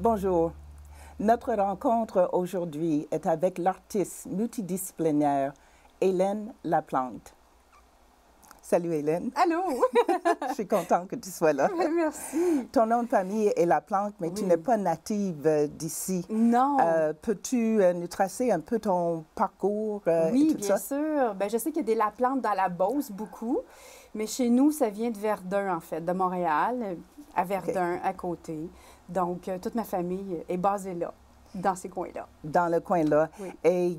Bonjour. Notre rencontre aujourd'hui est avec l'artiste multidisciplinaire Hélène Laplante. Salut Hélène. Allô! Je suis contente que tu sois là. Merci. Ton nom de famille est Laplante, mais Oui. tu n'es pas native d'ici. Non. Peux-tu nous tracer un peu ton parcours Oui, et tout bien ça? sûr. Ben, je sais qu'il y a des Laplantes dans la Beauce, beaucoup. Mais chez nous, ça vient de Verdun, en fait, de Montréal, à Verdun, à côté. Donc, toute ma famille est basée là, dans ces coins-là. Dans le coin-là. Oui. Et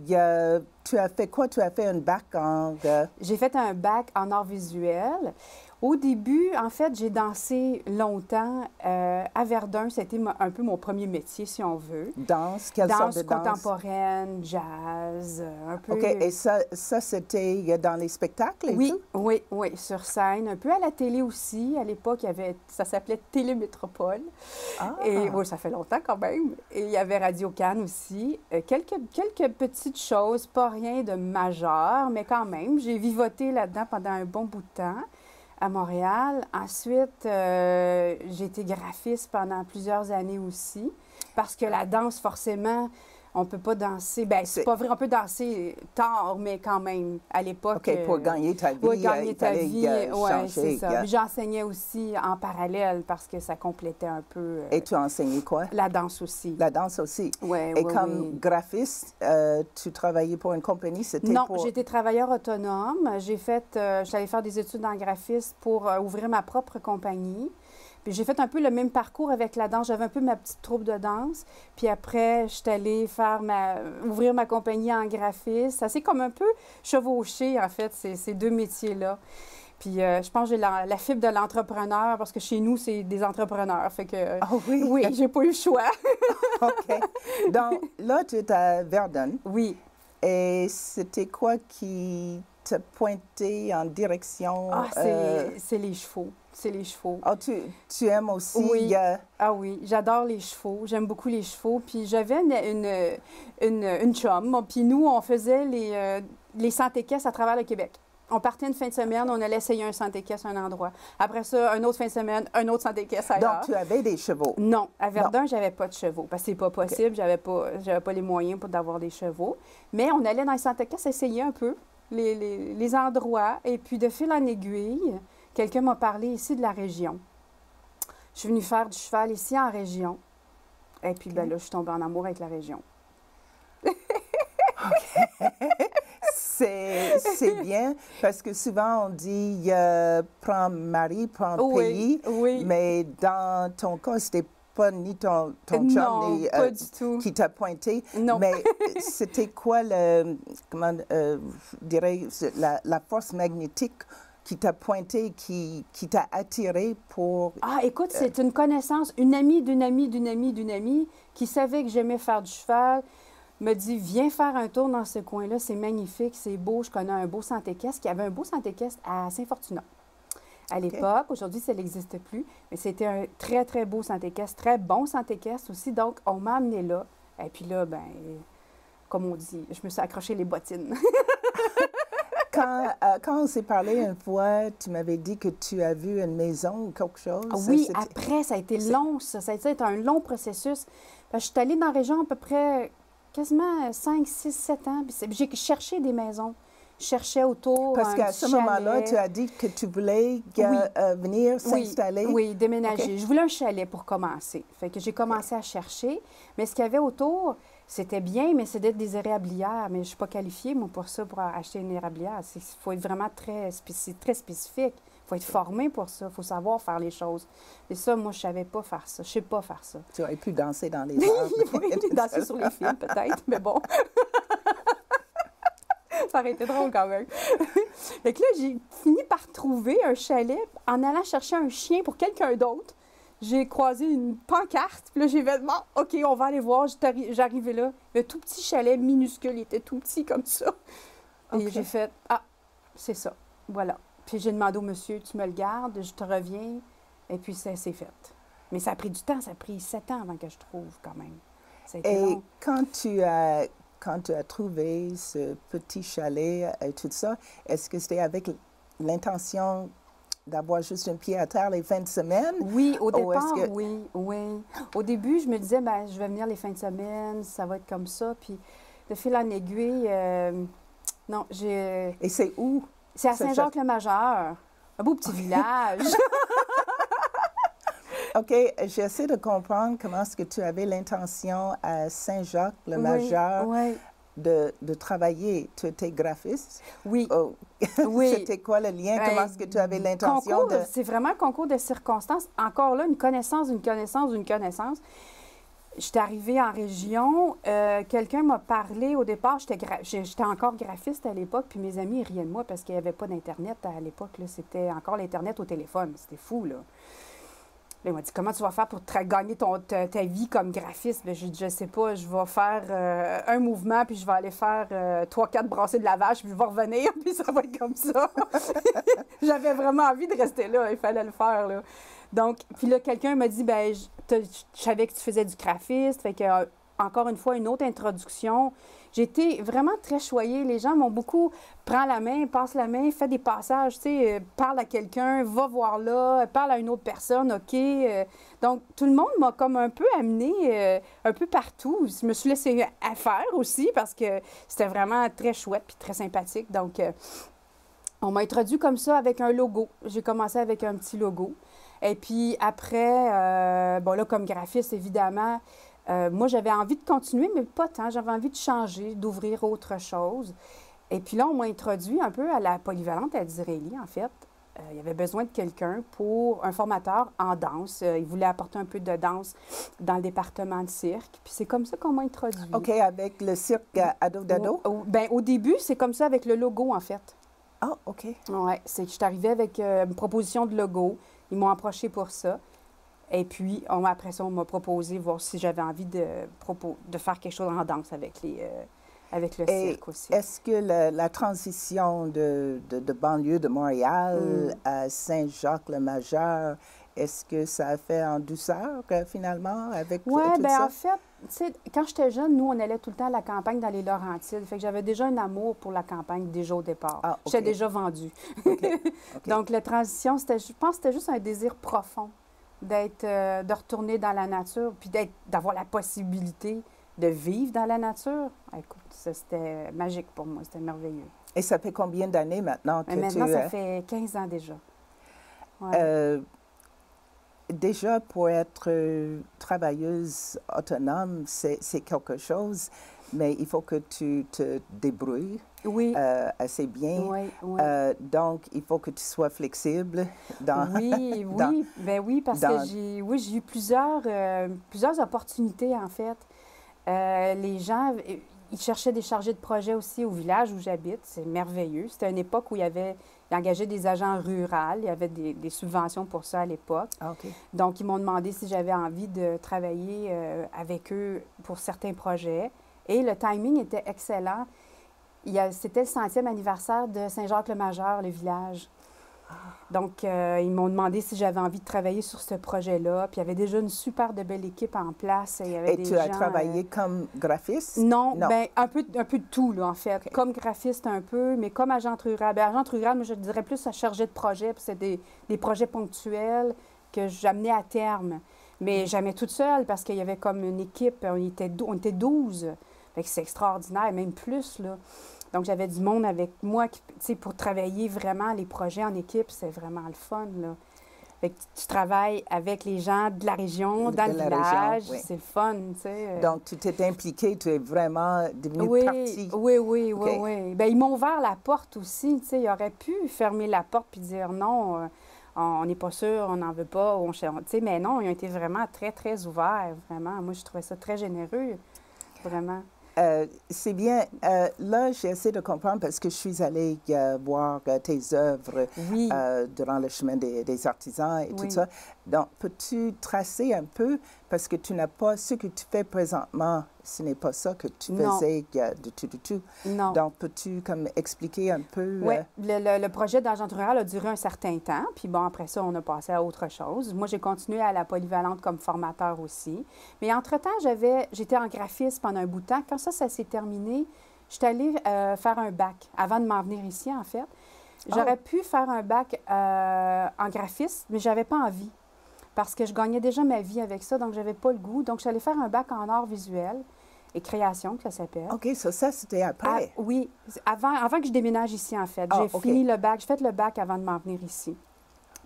tu as fait quoi? Tu as fait un bac en... J'ai fait un bac en arts visuels. Au début, en fait, j'ai dansé longtemps à Verdun. C'était un peu mon premier métier, si on veut. danse? Quelle sorte de danse? Contemporaine, jazz, un peu... OK. Et ça c'était dans les spectacles et Oui, tout? oui, oui, sur scène, un peu à la télé aussi. À l'époque, ça s'appelait Télémétropole. Ah! Et oui, ça fait longtemps quand même. Et il y avait Radio-Can aussi. Quelques petites choses, pas rien de majeur, mais quand même, j'ai vivoté là-dedans pendant un bon bout de temps à Montréal. Ensuite, j'ai été graphiste pendant plusieurs années aussi, parce que la danse, forcément, on peut pas danser. Bien, c'est pas vrai, on peut danser tard, mais quand même, à l'époque... OK, pour gagner ta vie, oui, gagner il ta fallait vie, oui, changer. c'est ça. Puis j'enseignais aussi en parallèle parce que ça complétait un peu... Et tu as enseigné quoi? La danse aussi. La danse aussi. Oui, Et oui, comme oui. graphiste, tu travaillais pour une compagnie? C'était Non, pour... j'étais travailleur autonome. Je suis allée faire des études en graphisme pour ouvrir ma propre compagnie. Puis j'ai fait un peu le même parcours avec la danse. J'avais un peu ma petite troupe de danse. Puis après, je suis allée ouvrir ma compagnie en graphisme. Ça s'est comme un peu chevauché, en fait, ces deux métiers-là. Puis je pense que j'ai la fibre de l'entrepreneur parce que chez nous, c'est des entrepreneurs. Fait que Ah oui? oui, j'ai pas eu le choix. OK. Donc, là, tu es à Verdun. Oui. Et c'était quoi qui t'a pointé en direction... Ah, c'est les chevaux. C'est les chevaux. Ah, tu aimes aussi... Oui. Ah oui, j'adore les chevaux. J'aime beaucoup les chevaux. Puis j'avais une chum. Puis nous, on faisait les 100 équestres à travers le Québec. On partait une fin de semaine, on allait essayer un 100 équestres à un endroit. Après ça, une autre fin de semaine, un autre 100 équestres ailleurs. Donc, tu avais des chevaux? Non, à Verdun, j'avais pas de chevaux. Parce que c'est pas possible, Okay. j'avais pas les moyens d'avoir des chevaux. Mais on allait dans les 100 équestres essayer un peu les endroits. Et puis, de fil en aiguille, quelqu'un m'a parlé ici de la région. Je suis venue faire du cheval ici en région. Et puis, ben là, je suis tombée en amour avec la région. C'est bien, parce que souvent on dit prends mari, prends pays, Oui. mais dans ton cas, c'était pas ni ton chum ni pas du tout. qui t'a pointé, Non. mais c'était quoi je dirais, la force magnétique qui t'a pointé, qui t'a attiré pour... Ah, écoute, c'est une connaissance, une amie d'une amie d'une amie d'une amie qui savait que j'aimais faire du cheval, me dit, viens faire un tour dans ce coin-là, c'est magnifique, c'est beau, je connais un beau 100 équestres, qui avait un beau 100 équestres à Saint-Fortunat. À l'époque, aujourd'hui, ça n'existe plus, mais c'était un très, très beau 100 équestres, très bon 100 équestres aussi, donc on m'a amené là. Et puis là, ben, comme on dit, je me suis accroché les bottines. Quand on s'est parlé une fois, tu m'avais dit que tu as vu une maison ou quelque chose. Oui, après, ça a été long, ça. Ça a été un long processus. Parce que je suis allée dans la région à peu près quasiment 5, 6, 7 ans. J'ai cherché des maisons. Je cherchais autour. Parce qu'à ce moment-là, tu as dit que tu voulais venir s'installer. Oui, déménager. Okay. Je voulais un chalet pour commencer. Fait que j'ai commencé à chercher. Mais ce qu'il y avait autour, c'était bien, mais c'était des érablières. Mais je ne suis pas qualifiée, moi, pour ça, pour acheter une érablière. Il faut être vraiment très spécifique. Il faut être formé pour ça. Il faut savoir faire les choses. Et ça, moi, je ne savais pas faire ça. Je ne sais pas faire ça. Tu aurais pu danser dans les arbres. Oui, danser sur les fils, peut-être, mais bon. Ça aurait été drôle quand même. Fait que là, j'ai fini par trouver un chalet en allant chercher un chien pour quelqu'un d'autre. J'ai croisé une pancarte, puis là, j'ai fait, bon, OK, on va aller voir. J'arrivais là. Le tout petit chalet minuscule, il était tout petit comme ça. Et j'ai fait, ah, c'est ça, voilà. Puis j'ai demandé au monsieur, tu me le gardes, je te reviens. Et puis, c'est fait. Mais ça a pris du temps, ça a pris 7 ans avant que je trouve quand même. Ça a été long. Quand tu as trouvé ce petit chalet et tout ça, est-ce que c'était avec l'intention d'avoir juste un pied à terre les fins de semaine? Oui, au Ou est-ce départ, que- oui, oui. Au début, je me disais, ben, je vais venir les fins de semaine, ça va être comme ça. Puis, de fil en aiguille, non, j'ai... Et c'est où? C'est à Ça, Saint-Jacques-le-Majeur, un beau petit village. OK, j'essaie de comprendre comment est-ce que tu avais l'intention à Saint-Jacques-le-Majeur Oui, de travailler. Tu étais graphiste? oui, Oh. oui. C'était quoi le lien? Comment est-ce que tu avais l'intention Concours, de... c'est vraiment un concours de circonstances. Encore là, une connaissance, une connaissance, une connaissance. J'étais arrivée en région, quelqu'un m'a parlé au départ, j'étais encore graphiste à l'époque, puis mes amis ils riaient de moi parce qu'il n'y avait pas d'Internet à l'époque. C'était encore l'Internet au téléphone. C'était fou, là. Là, il m'a dit, comment tu vas faire pour gagner ta vie comme graphiste? Bien, j'ai dit, je sais pas, je vais faire un mouvement, puis je vais aller faire 3-4 brassées de lavage, puis je vais revenir, puis ça va être comme ça. J'avais vraiment envie de rester là, il fallait le faire, là. Donc, puis là, quelqu'un m'a dit, ben, je savais que tu faisais du graphiste, fait que, encore une fois, une autre introduction. J'ai été vraiment très choyée. Les gens m'ont beaucoup prends la main, passe la main, fais des passages, tu sais, parle à quelqu'un, va voir là, parle à une autre personne, OK. Donc, tout le monde m'a comme un peu amené un peu partout. Je me suis laissée faire aussi parce que c'était vraiment très chouette puis très sympathique. Donc, on m'a introduit comme ça avec un logo. J'ai commencé avec un petit logo. Et puis après, bon là, comme graphiste, évidemment, moi, j'avais envie de continuer, mais pas tant. J'avais envie de changer, d'ouvrir autre chose. Et puis là, on m'a introduit un peu à la polyvalente à Disraeli, en fait. Il y avait besoin de quelqu'un pour un formateur en danse. Il voulait apporter un peu de danse dans le département de cirque. Puis c'est comme ça qu'on m'a introduit. OK, avec le cirque Ado Dado? Bien, au début, c'est comme ça avec le logo, en fait. Ah, OK. Oui, c'est que je suis arrivée avec une proposition de logo. Ils m'ont approché pour ça. Et puis, après ça, on m'a proposé voir si j'avais envie de faire quelque chose en danse avec le cirque aussi. Est-ce que la transition de banlieue de Montréal à Saint-Jacques-le-Majeur, est-ce que ça a fait en douceur, finalement, avec tout bien, ça? en fait, tu sais, quand j'étais jeune, nous, on allait tout le temps à la campagne dans les Laurentides. Fait que j'avais déjà un amour pour la campagne déjà au départ. Ah, OK. J'étais déjà vendue. OK. Donc, la transition, je pense que c'était juste un désir profond de retourner dans la nature, puis d'avoir la possibilité de vivre dans la nature. Écoute, ça, c'était magique pour moi, c'était merveilleux. Et ça fait combien d'années maintenant que Maintenant, ça fait 15 ans déjà. Ouais. Déjà, pour être travailleuse autonome, c'est quelque chose, mais il faut que tu te débrouilles Oui. assez bien. Oui, oui. Donc, il faut que tu sois flexible dans... Oui, oui. Ben oui, parce que j'ai eu plusieurs opportunités, en fait. Les gens, ils cherchaient des chargés de projet aussi au village où j'habite. C'est merveilleux. C'était une époque où ils engageaient des agents ruraux. Il y avait des subventions pour ça à l'époque. Ah, OK. Donc, ils m'ont demandé si j'avais envie de travailler avec eux pour certains projets. Et le timing était excellent. C'était le 100e anniversaire de Saint-Jacques-le-Majeur, le village. Donc, ils m'ont demandé si j'avais envie de travailler sur ce projet-là. Puis, il y avait déjà une super de belle équipe en place. Il y avait Et tu as travaillé comme graphiste? Non, bien, un peu de tout, là, en fait. Okay. Comme graphiste un peu, mais comme agente rurale. Bien, agente rurale, moi, je dirais plus à chargée de projet. Puis, c'est des projets ponctuels que j'amenais à terme. Mais jamais toute seule, parce qu'il y avait comme une équipe. On était 12. Fait que c'est extraordinaire, même plus, là. Donc, j'avais du monde avec moi pour travailler vraiment les projets en équipe. C'est vraiment le fun, là. Fait que tu travailles avec les gens de la région, dans le village. Oui. C'est le fun, tu sais. Donc, tu t'es impliquée, tu es vraiment devenue partie. Oui. Bien, ils m'ont ouvert la porte aussi, tu sais. Ils auraient pu fermer la porte puis dire non, on n'est pas sûr, on n'en veut pas. Tu sais, mais non, ils ont été vraiment très, très ouverts, vraiment. Moi, je trouvais ça très généreux, vraiment. C'est bien. Là, j'essaie de comprendre parce que je suis allée voir tes œuvres durant le chemin des artisans et tout ça. Donc, peux-tu tracer un peu, parce que tu n'as pas ce que tu fais présentement, ce n'est pas ça que tu faisais du tout. Non. Donc, peux-tu comme expliquer un peu? Oui, le projet d'agente rurale a duré un certain temps, puis bon, après ça, on a passé à autre chose. Moi, j'ai continué à la polyvalente comme formateur aussi. Mais entre-temps, j'étais en graphisme pendant un bout de temps. Quand ça s'est terminé, j'étais allée faire un bac avant de m'en venir ici, en fait. J'aurais pu faire un bac en graphisme, mais j'avais pas envie. Parce que je gagnais déjà ma vie avec ça, donc j'avais pas le goût. Donc, j'allais faire un bac en art visuel et création, que ça s'appelle. OK, ça, c'était après. Oui, avant que je déménage ici, en fait. J'ai fini le bac. J'ai fait le bac avant de m'en venir ici.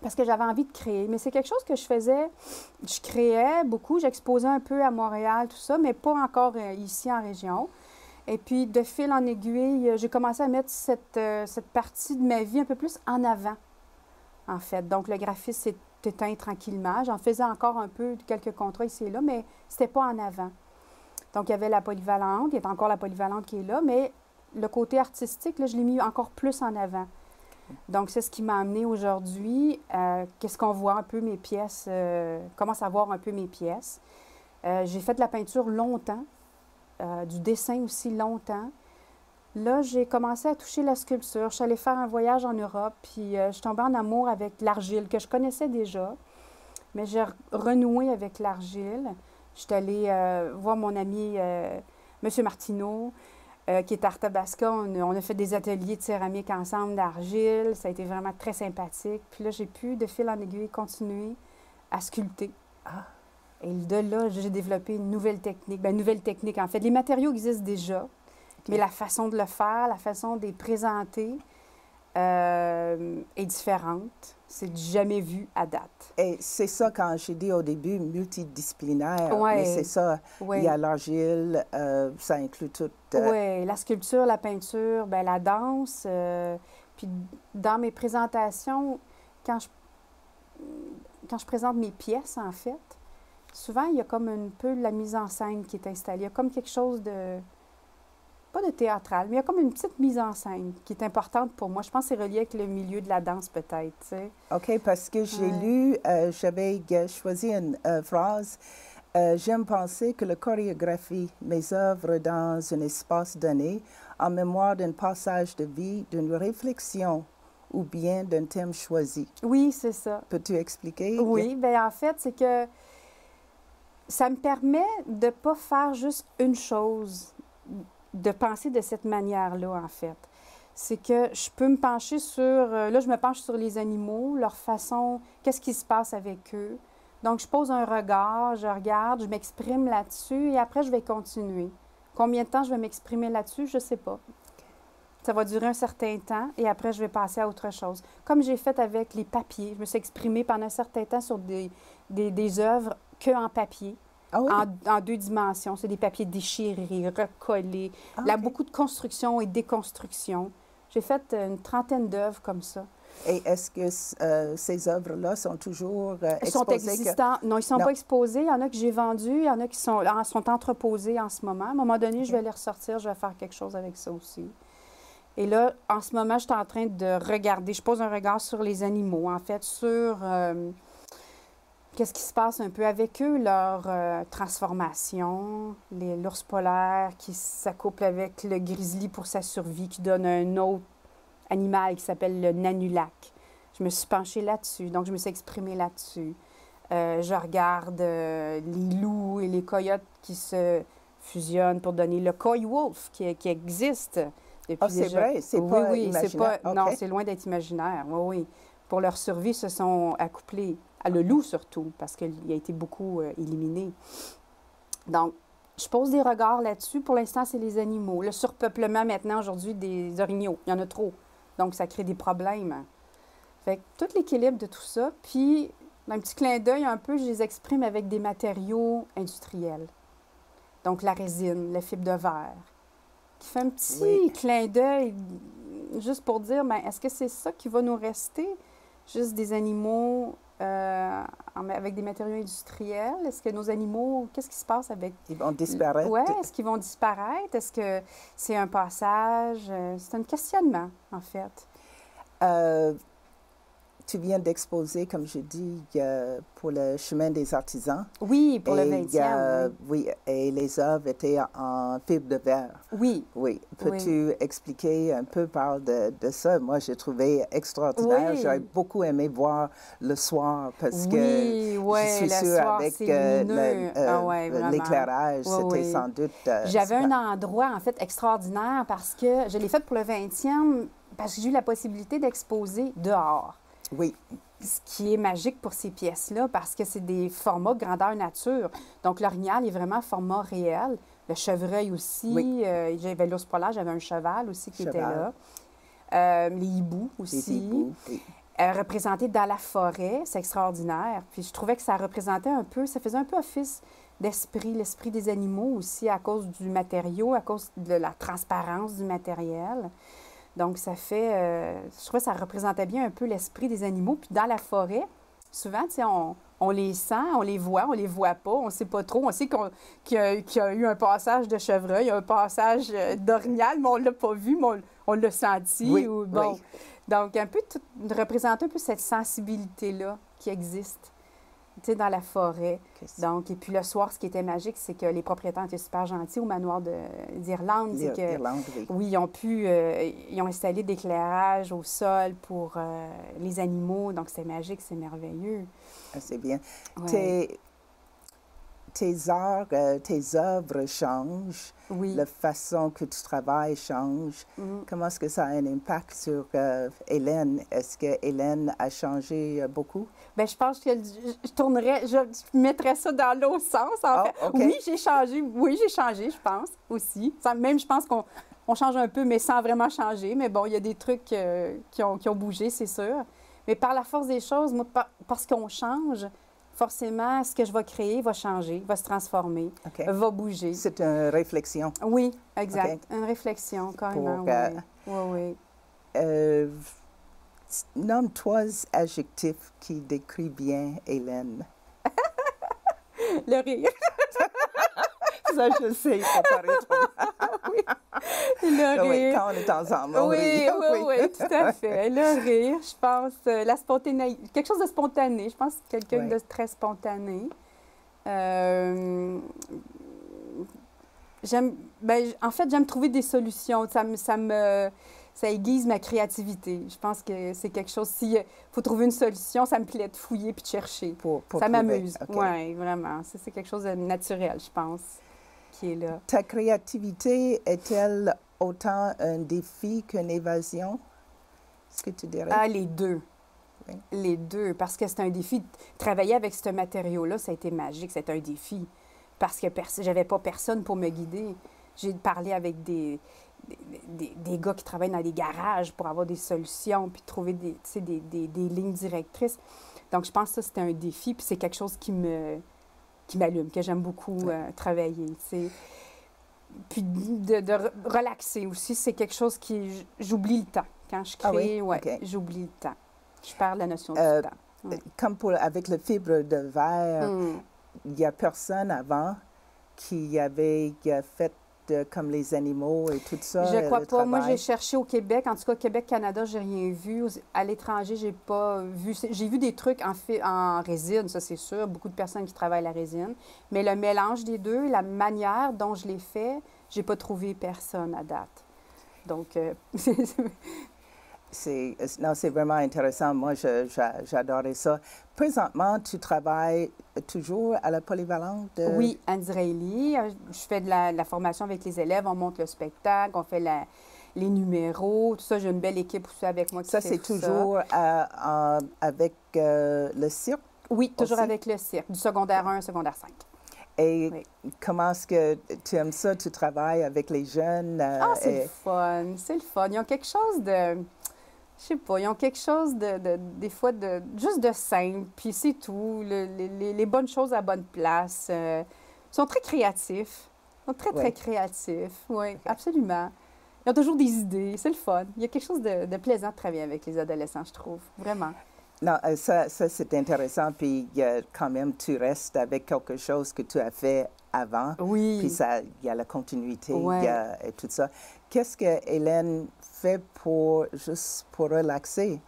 Parce que j'avais envie de créer. Mais c'est quelque chose que je faisais. Je créais beaucoup. J'exposais un peu à Montréal, tout ça, mais pas encore ici en région. Et puis, de fil en aiguille, j'ai commencé à mettre cette partie de ma vie un peu plus en avant, en fait. Donc, le graphisme s'est éteint tranquillement. J'en faisais encore un peu, quelques contrats ici et là, mais c'était pas en avant. Donc, il y avait la polyvalente, il y a encore la polyvalente qui est là, mais le côté artistique, là, je l'ai mis encore plus en avant. Donc, c'est ce qui m'a amené aujourd'hui. Qu'est-ce qu'on voit un peu mes pièces, commence à voir un peu mes pièces. J'ai fait de la peinture longtemps, du dessin aussi longtemps. Là, j'ai commencé à toucher la sculpture. Je suis allée faire un voyage en Europe, puis je suis tombée en amour avec l'argile, que je connaissais déjà, mais j'ai renoué avec l'argile. Je suis allée voir mon ami M. Martineau, qui est à Arthabasca. On a fait des ateliers de céramique ensemble, d'argile. Ça a été vraiment très sympathique. Puis là, j'ai pu, de fil en aiguille, continuer à sculpter. Ah. Et de là, j'ai développé une nouvelle technique. Bien, nouvelle technique, en fait. Les matériaux existent déjà, mais la façon de le faire, la façon de les présenter est différente. C'est jamais vu à date. Et c'est ça, quand j'ai dit au début, multidisciplinaire. Ouais. Mais c'est ça. Ouais. Il y a l'argile, ça inclut tout. Oui, la sculpture, la peinture, bien, la danse. Puis dans mes présentations, quand je présente mes pièces, en fait, souvent, il y a comme un peu la mise en scène qui est installée. Il y a comme quelque chose de... pas de théâtral, mais il y a comme une petite mise en scène qui est importante pour moi. Je pense que c'est relié avec le milieu de la danse, peut-être, tu sais. OK, parce que j'ai lu, j'avais choisi une phrase. J'aime penser que la chorégraphie, mes œuvres dans un espace donné, en mémoire d'un passage de vie, d'une réflexion ou bien d'un thème choisi. Oui, c'est ça. Peux-tu expliquer? Oui, bien en fait, c'est que ça me permet de ne pas faire juste une chose, de penser de cette manière-là, en fait. C'est que je peux me pencher sur... là, je me penche sur les animaux, leur façon, qu'est-ce qui se passe avec eux. Donc, je pose un regard, je regarde, je m'exprime là-dessus et après, je vais continuer. Combien de temps je vais m'exprimer là-dessus, je ne sais pas. Ça va durer un certain temps et après, je vais passer à autre chose. Comme j'ai fait avec les papiers. Je me suis exprimée pendant un certain temps sur des œuvres qu'en papier, Ah oui? en 2 dimensions. C'est des papiers déchirés, recollés. Ah, Là, OK. beaucoup de construction et déconstruction. J'ai fait une trentaine d'œuvres comme ça. Et est-ce que ces œuvres-là sont toujours Ils sont exposées? existants. Non, ils ne sont pas exposés. Il y en a que j'ai vendus, il y en a qui sont entreposés en ce moment. À un moment donné, je vais les ressortir, je vais faire quelque chose avec ça aussi. Et là, en ce moment, je suis en train de regarder. Je pose un regard sur les animaux, en fait, sur qu'est-ce qui se passe un peu avec eux, leur transformation, l'ours polaire qui s'accouple avec le grizzly pour sa survie, qui donne un autre animal qui s'appelle le nanulac. Je me suis penchée là-dessus, donc je me suis exprimée là-dessus. Je regarde les loups et les coyotes qui se fusionnent pour donner le coy wolf qui existe. Ah, c'est vrai? C'est pas imaginaire? C'est pas, non, c'est loin d'être imaginaire. Oui, oui. Pour leur survie, se sont accouplés. À le loup, surtout, parce qu'il a été beaucoup éliminé. Donc, je pose des regards là-dessus. Pour l'instant, c'est les animaux. Le surpeuplement, maintenant, aujourd'hui, des orignaux. Il y en a trop. Donc, ça crée des problèmes. Fait que tout l'équilibre de tout ça. Puis, un petit clin d'œil un peu, je les exprime avec des matériaux industriels. Donc, la résine, la fibre de verre, qui fait un petit clin d'œil juste pour dire, bien, est-ce que c'est ça qui va nous rester? Juste des animaux avec des matériaux industriels? Est-ce que nos animaux, qu'est-ce qui se passe avec... Ils vont disparaître? Oui, est-ce qu'ils vont disparaître? Est-ce que c'est un passage? C'est un questionnement, en fait. tu viens d'exposer, comme je dis, pour le chemin des artisans. Oui, pour le 20e. Oui, et les œuvres étaient en fibre de verre. Oui. Oui. Peux-tu expliquer un peu de ça? Moi, j'ai trouvé extraordinaire. Oui. J'aurais beaucoup aimé voir le soir parce que je suis sûre soir, avec l'éclairage, c'était sans doute... J'avais un endroit, en fait, extraordinaire parce que je l'ai fait pour le 20e, parce que j'ai eu la possibilité d'exposer dehors. Oui. Ce qui est magique pour ces pièces-là, parce que c'est des formats grandeur nature. Donc, l'orignal est vraiment format réel. Le chevreuil aussi. Oui. J'avais l'ours polaire, j'avais un cheval aussi qui était là. Les hiboux aussi. Les hiboux, oui. Représentés dans la forêt, c'est extraordinaire. Puis je trouvais que ça représentait un peu, ça faisait un peu office d'esprit, l'esprit des animaux aussi, à cause du matériau, à cause de la transparence du matériel. Donc, ça fait... je trouvais que ça représentait bien un peu l'esprit des animaux. Puis dans la forêt, souvent, tu sais, on les sent, on les voit pas, on sait pas trop. On sait qu'il y a eu un passage de chevreuil, un passage d'orignal, mais on l'a pas vu, mais on l'a senti. Oui, bon. Oui. Donc, un peu représenter un peu cette sensibilité-là qui existe, tu sais, dans la forêt. Donc, et puis le soir, ce qui était magique, c'est que les propriétaires étaient super gentils au manoir d'Irlande. Oui, ils ont installé de l'éclairage au sol pour les animaux. Donc, c'est magique, c'est merveilleux. Ah, c'est bien. Ouais. Tes arts, tes œuvres changent. Oui. La façon que tu travailles change. Comment est-ce que ça a un impact sur Hélène? Est-ce que Hélène a changé beaucoup? Bien, je pense que je mettrais ça dans l'autre sens, en fait. Okay. Oui, j'ai changé, je pense, aussi. Même, je pense qu'on change un peu, mais sans vraiment changer. Mais bon, il y a des trucs qui ont bougé, c'est sûr. Mais par la force des choses, moi, parce qu'on change, forcément, ce que je vais créer va changer, va se transformer, va bouger. C'est une réflexion. Oui, exact. Une réflexion, carrément, oui. Nomme 3 adjectifs qui décrivent bien Hélène. Le rire. Ça, je sais, ça paraît trop. Oui. Le rire. Oui, quand on est ensemble, on rit. Oui, tout à fait. Le rire, je pense, la spontanéité, quelque chose de spontané. Je pense quelqu'un de très spontané. En fait, j'aime trouver des solutions. Ça aiguise ma créativité. Je pense que c'est quelque chose, s'il faut trouver une solution, ça me plaît de fouiller puis de chercher. Ça m'amuse. Oui, vraiment. C'est quelque chose de naturel, je pense, qui est là. Ta créativité est-elle autant un défi qu'une évasion? Est-ce que tu dirais? Ah, les deux. Oui. Les deux, parce que c'est un défi. Travailler avec ce matériau-là, ça a été magique, c'est un défi. Parce que j'avais pas personne pour me guider. J'ai parlé avec des gars qui travaillent dans des garages pour avoir des solutions, puis trouver des lignes directrices. Donc, je pense que ça, c'était un défi, puis c'est quelque chose qui m'allume, que j'aime beaucoup travailler. T'sais. Puis de relaxer aussi, c'est quelque chose qui... J'oublie le temps. Quand je crée, j'oublie le temps. Je perds la notion du temps. Comme avec le fibre de verre, il n'y a personne avant qui avait fait comme les animaux et tout ça. Je crois pas. Moi, j'ai cherché au Québec. En tout cas, Québec-Canada, j'ai rien vu. À l'étranger, j'ai pas vu. J'ai vu des trucs en résine, ça c'est sûr. Beaucoup de personnes qui travaillent la résine. Mais le mélange des deux, la manière dont je l'ai fait, j'ai pas trouvé personne à date. Donc, c'est vraiment intéressant. Moi, j'adorais ça. Présentement, tu travailles toujours à la polyvalente? Oui, à Disraeli. Je fais de la formation avec les élèves. On monte le spectacle, on fait les numéros. Tout ça, j'ai une belle équipe aussi avec moi qui fait tout ça. Ça, c'est toujours avec le cirque? Oui, toujours avec le cirque, du secondaire 1 au secondaire 5. Et comment est-ce que tu aimes ça? Tu travailles avec les jeunes? C'est le fun. C'est le fun. Ils ont quelque chose de... Je sais pas, ils ont quelque chose des fois, juste de simple, puis c'est tout. Les bonnes choses à bonne place. Ils sont très créatifs. Ils sont très créatifs. Oui, absolument. Ils ont toujours des idées. C'est le fun. Il y a quelque chose de plaisant de travailler avec les adolescents, je trouve. Vraiment. Non, ça c'est intéressant. Puis quand même, tu restes avec quelque chose que tu as fait avant. Oui. Puis il y a la continuité et tout ça. Qu'est-ce que Hélène fait juste pour relaxer?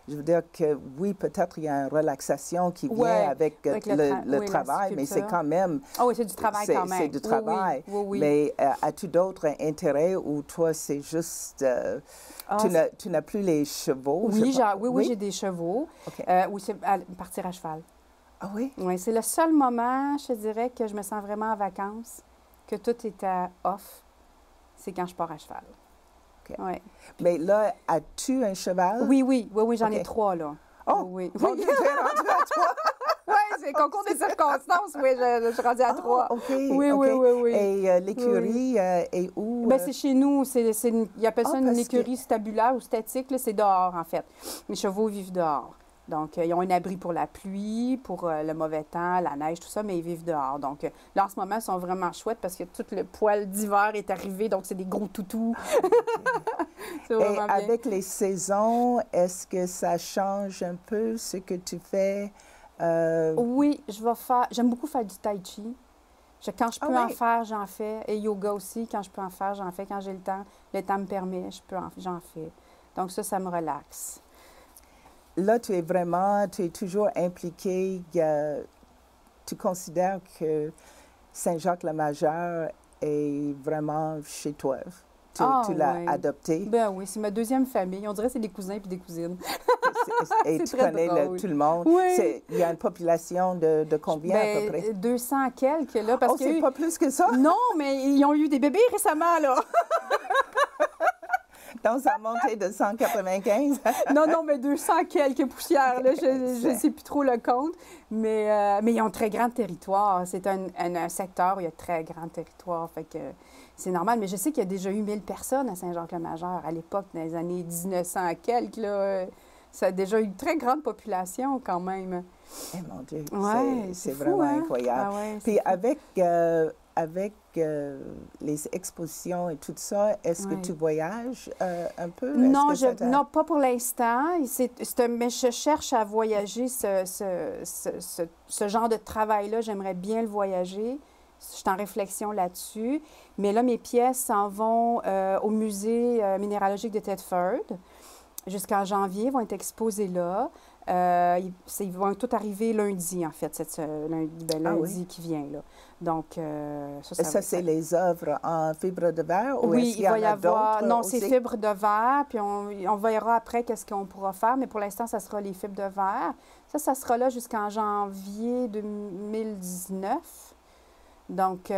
je veux dire que oui, peut-être il y a une relaxation qui vient avec le travail, mais c'est quand même... Ah oui, c'est du travail quand même. C'est du travail. Oui. Mais as-tu d'autres intérêts ou toi, c'est juste... tu n'as plus les chevaux? Oui, j'ai des chevaux. Okay. Oui, c'est partir à cheval. Ah oui? Oui, c'est le seul moment, je te dirais, que je me sens vraiment en vacances, que tout est off, c'est quand je pars à cheval. Okay. Ouais. Mais là, as-tu un cheval? Oui, j'en ai 3, là. Oh! Oui. Tu es rendu à 3? Oui, c'est concours des circonstances, oui, je suis rendue à 3. OK. Oui. Et l'écurie est où? Bien, c'est chez nous. Ils appellent ça une écurie stabulaire ou statique, là, c'est dehors, en fait. Les chevaux vivent dehors. Donc, ils ont un abri pour la pluie, pour le mauvais temps, la neige, tout ça, mais ils vivent dehors. Donc, là, en ce moment, ils sont vraiment chouettes parce que tout le poil d'hiver est arrivé, donc c'est des gros toutous. Et avec les saisons, est-ce que ça change un peu ce que tu fais? Oui, j'aime beaucoup faire du tai chi. Quand je peux en faire, j'en fais. Et yoga aussi, quand je peux en faire, j'en fais. Quand j'ai le temps me permet, j'en fais. Donc ça me relaxe. Là, tu es toujours impliqué. Tu considères que Saint-Jacques-le-Majeur est vraiment chez toi? Tu l'as adopté? Ben oui, c'est ma deuxième famille. On dirait que c'est des cousins puis des cousines. Et tu connais tout le monde? Oui. Il y a une population de combien à peu près? 200 quelques, là. Parce c'est pas plus que ça? Non, mais ils ont eu des bébés récemment, là. Donc, ça a monté de 195? non, mais 200 quelques poussières, là, je ne sais plus trop le compte. Mais ils ont un très grand territoire. C'est un secteur où il y a très grand territoire, fait que c'est normal. Mais je sais qu'il y a déjà eu 1000 personnes à Saint-Jacques-le-Majeur à l'époque, dans les années 1900 quelques, là. Ça a déjà eu une très grande population, quand même. Eh mon Dieu, c'est fou, vraiment hein? incroyable. Ah ouais, puis avec les expositions et tout ça, est-ce que tu voyages un peu? Non, non, pas pour l'instant. Mais je cherche à voyager ce genre de travail-là. J'aimerais bien le voyager. Je suis en réflexion là-dessus. Mais là, mes pièces s'en vont au musée minéralogique de Thetford. Jusqu'en janvier, ils vont être exposés là. Ils vont tout arriver lundi, en fait, lundi qui vient, là. Donc, ça c'est les œuvres en fibre de verre? Ou oui, il va y avoir... Non, aussi? c'est fibre de verre, puis on verra après qu'est-ce qu'on pourra faire, mais pour l'instant, ça sera les fibres de verre. Ça sera là jusqu'en janvier 2019. Donc,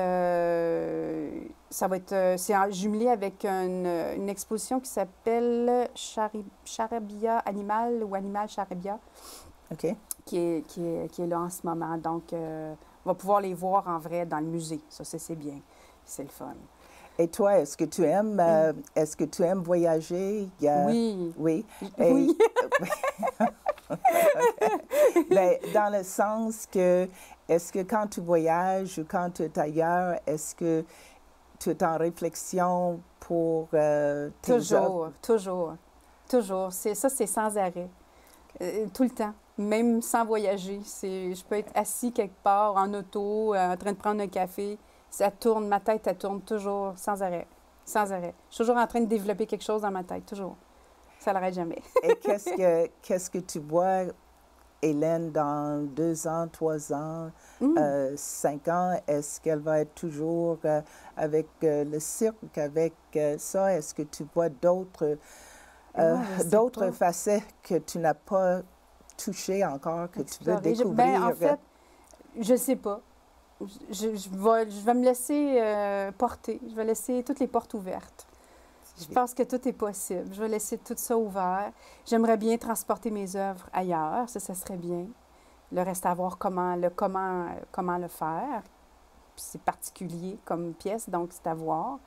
ça va être... c'est jumelé avec une exposition qui s'appelle Charabia Animal ou Animal Charabia, qui est là en ce moment. Donc, on va pouvoir les voir en vrai dans le musée. Ça, c'est bien. C'est le fun. Et toi, est-ce que tu aimes voyager? Oui. Oui. Oui. Mais dans le sens que, est-ce que quand tu voyages ou quand tu es ailleurs, est-ce que tu es en réflexion pour tes œuvres? Toujours. C'est sans arrêt. Tout le temps. Même sans voyager. Je peux être assis quelque part en auto, en train de prendre un café. Ça tourne, ma tête, elle tourne toujours, sans arrêt. Sans arrêt. Je suis toujours en train de développer quelque chose dans ma tête, toujours. Ça n'arrête jamais. Et qu'est-ce que tu vois, Hélène, dans 2 ans, 3 ans, 5 ans? Est-ce qu'elle va être toujours avec le cirque, avec ça? Est-ce que tu vois d'autres facettes que tu n'as pas touchées encore, que tu veux découvrir? Bien, en fait, je ne sais pas. Je vais me laisser porter. Je vais laisser toutes les portes ouvertes. Je pense que tout est possible. Je vais laisser tout ça ouvert. J'aimerais bien transporter mes œuvres ailleurs. Ça serait bien. Le reste à voir comment le faire. C'est particulier comme pièce, donc c'est à voir.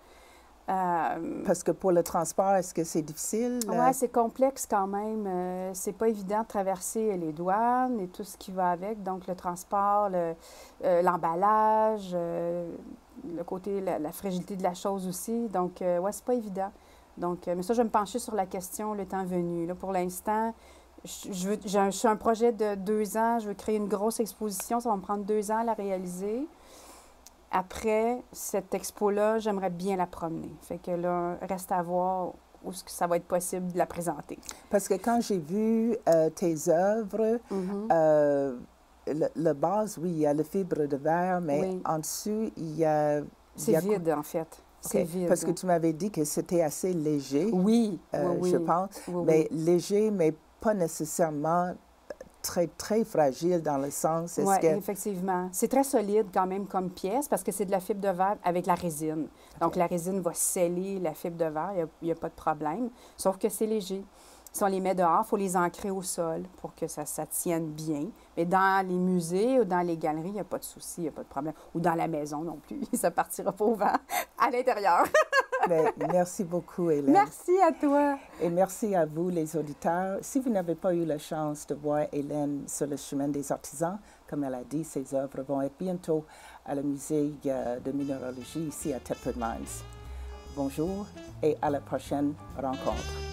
Parce que pour le transport, est-ce que c'est difficile? Oui, c'est complexe quand même. C'est pas évident de traverser les douanes et tout ce qui va avec. Donc, le transport, l'emballage, le côté, la fragilité de la chose aussi. Donc, oui, c'est pas évident. Donc, mais ça, je vais me pencher sur la question le temps venu. Là, pour l'instant, je suis un projet de 2 ans. Je veux créer une grosse exposition. Ça va me prendre 2 ans à la réaliser. Après cette expo-là, j'aimerais bien la promener. Fait que là, reste à voir où est-ce que ça va être possible de la présenter. Parce que quand j'ai vu tes œuvres, le base, oui, il y a le fibre de verre, mais en dessous, il y a... C'est vide, en fait. C'est vide. Parce que tu m'avais dit que c'était assez léger, oui, je pense, mais léger, mais pas nécessairement très, très fragile dans le sens... Oui, effectivement. C'est très solide quand même comme pièce parce que c'est de la fibre de verre avec la résine. Donc, la résine va sceller la fibre de verre, il n'y a pas de problème, sauf que c'est léger. Si on les met dehors, il faut les ancrer au sol pour que ça tienne bien. Mais dans les musées ou dans les galeries, il n'y a pas de souci, il n'y a pas de problème. Ou dans la maison non plus, ça ne partira pas au vent à l'intérieur. Mais merci beaucoup, Hélène. Merci à toi. Et merci à vous, les auditeurs. Si vous n'avez pas eu la chance de voir Hélène sur le chemin des artisans, comme elle a dit, ses œuvres vont être bientôt à le musée de minéralogie ici à Thetford Mines. Bonjour et à la prochaine rencontre.